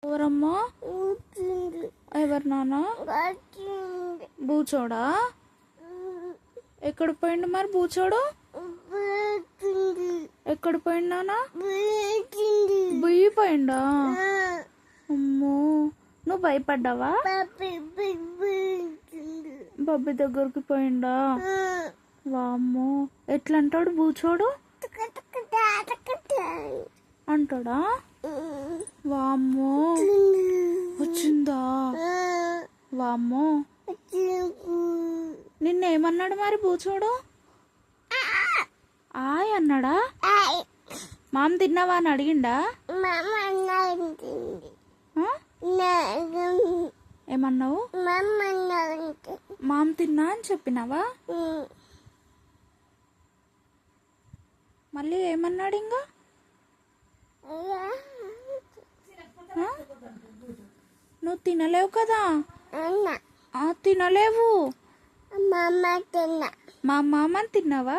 ఎవరమ్మా? ఎవరు నాన్న? బూచోడా? ఎక్కడ పోయిండు మరి బూచోడు? ఎక్కడ పోయిండు నాన్న? పోయిండా? అమ్మో, నువ్వు భయపడ్డావా? బబ్బీ దగ్గరికి పోయిండా? వామ్మో, ఎట్లా అంటాడు బూచోడు? అంటాడా? వామ్మో, వచ్చిందా? వామ్మో, నిన్నేమన్నాడు మరి బూచోడు? ఆయ్ అన్నాడా? మామ తిన్నావా అని అడిగిండా? ఏమన్నావు? మామ తిన్నా అని చెప్పినావా? మళ్ళీ ఏమన్నాడు ఇంకా? నువ్వు తినలేవు కదా? తినలేవు. మా మామని తిన్నావా?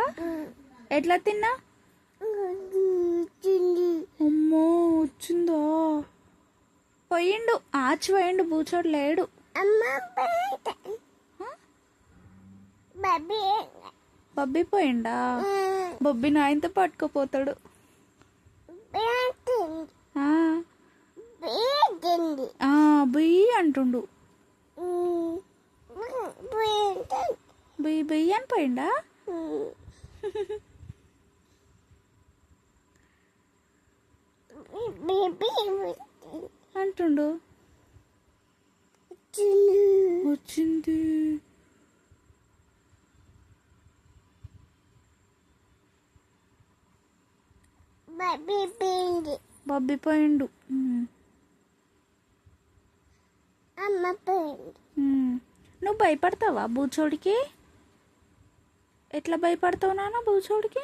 ఎట్లా తిన్నా? అమ్మో, వచ్చిందా? పోయిండు, ఆచి పోయిండు, బూచోడు లేడు. బబ్బీ పోయిండా? బొబ్బి నాయనతో పట్టుకుపోతాడు. బొయ్యి అంటుండు. బొయ్యి బొయ్యి అని పోయిండా? అంటుండు. వచ్చింది. బబ్బీ పోయిండు. నువ్వు భయపడతావా బూచోడికి? ఎట్లా భయపడతావు నాన్న బూచోడికి?